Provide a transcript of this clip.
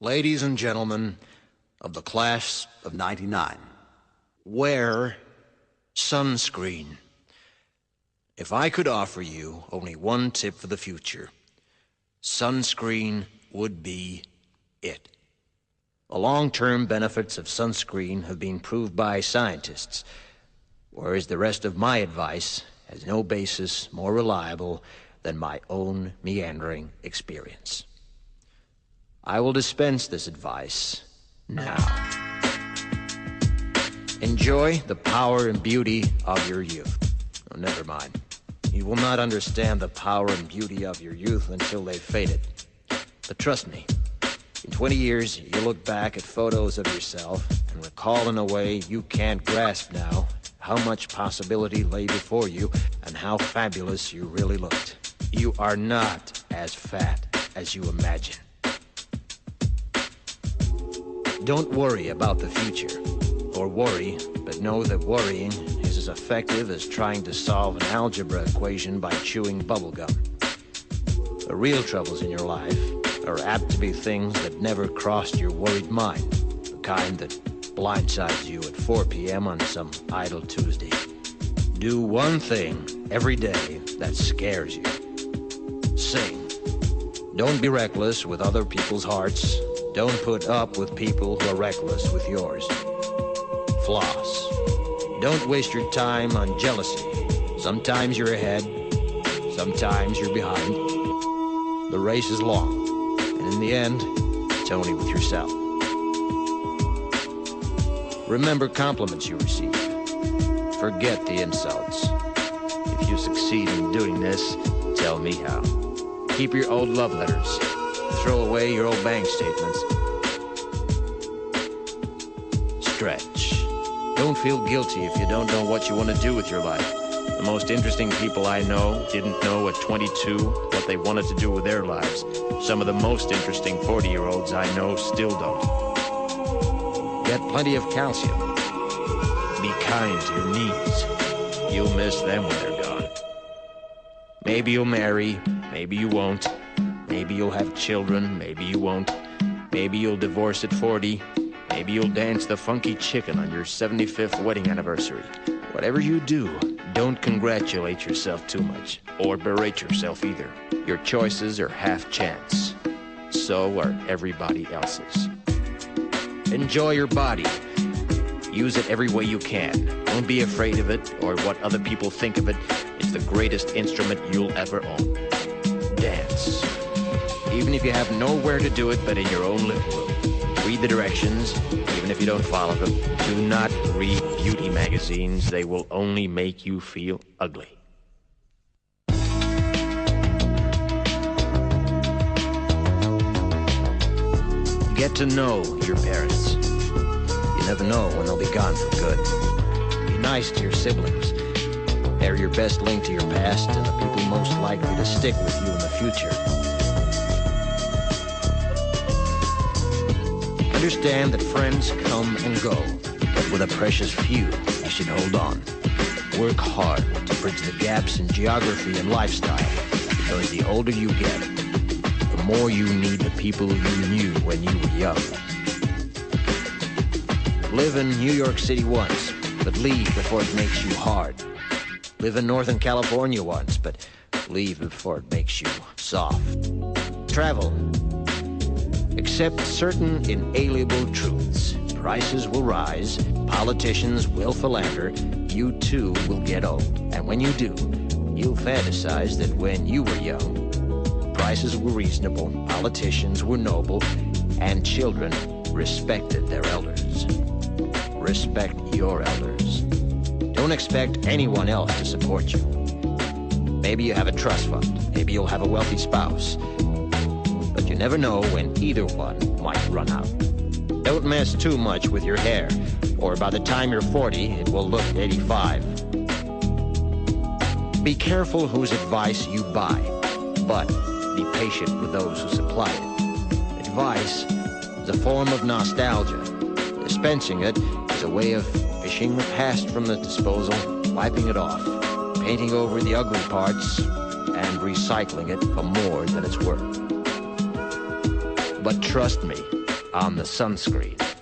Ladies and gentlemen of the class of '99, wear sunscreen. If I could offer you only one tip for the future, sunscreen would be it. The long-term benefits of sunscreen have been proved by scientists, whereas the rest of my advice has no basis more reliable than my own meandering experience. I will dispense this advice now. Enjoy the power and beauty of your youth. Oh, never mind. You will not understand the power and beauty of your youth until they've faded. But trust me, in 20 years, you'll look back at photos of yourself and recall in a way you can't grasp now how much possibility lay before you and how fabulous you really looked. You are not as fat as you imagine. Don't worry about the future, or worry, but know that worrying is as effective as trying to solve an algebra equation by chewing bubblegum. The real troubles in your life are apt to be things that never crossed your worried mind, the kind that blindsides you at 4 p.m. on some idle Tuesday. Do one thing every day that scares you. Sing. Don't be reckless with other people's hearts. Don't put up with people who are reckless with yours. Floss. Don't waste your time on jealousy. Sometimes you're ahead, sometimes you're behind. The race is long, and in the end, it's only with yourself. Remember compliments you receive. Forget the insults. If you succeed in doing this, tell me how. Keep your old love letters. Throw away your old bank statements. Stretch. Don't feel guilty if you don't know what you want to do with your life. The most interesting people I know didn't know at 22 what they wanted to do with their lives. Some of the most interesting 40-year-olds I know still don't. Get plenty of calcium. Be kind to your knees. You'll miss them when they're gone. Maybe you'll marry, maybe you won't. Maybe you'll have children, maybe you won't. Maybe you'll divorce at 40. Maybe you'll dance the funky chicken on your 75th wedding anniversary. Whatever you do, don't congratulate yourself too much, or berate yourself either. Your choices are half chance. So are everybody else's. Enjoy your body. Use it every way you can. Don't be afraid of it or what other people think of it. It's the greatest instrument you'll ever own. Dance. Even if you have nowhere to do it but in your own living room. Read the directions, even if you don't follow them. Do not read beauty magazines. They will only make you feel ugly. Get to know your parents. You never know when they'll be gone for good. Be nice to your siblings. They're your best link to your past and the people most likely to stick with you in the future. Understand that friends come and go, but with a precious few, you should hold on. Work hard to bridge the gaps in geography and lifestyle, because the older you get, the more you need the people you knew when you were young. Live in New York City once, but leave before it makes you hard. Live in Northern California once, but leave before it makes you soft. Travel. Accept certain inalienable truths. Prices will rise, politicians will philander, you too will get old. And when you do, you'll fantasize that when you were young, prices were reasonable, politicians were noble, and children respected their elders. Respect your elders. Don't expect anyone else to support you. Maybe you have a trust fund, maybe you'll have a wealthy spouse. But you never know when either one might run out. Don't mess too much with your hair, or by the time you're 40, it will look 85. Be careful whose advice you buy, but be patient with those who supply it. Advice is a form of nostalgia. Dispensing it is a way of fishing the past from the disposal, wiping it off, painting over the ugly parts, and recycling it for more than it's worth. But trust me, on the sunscreen.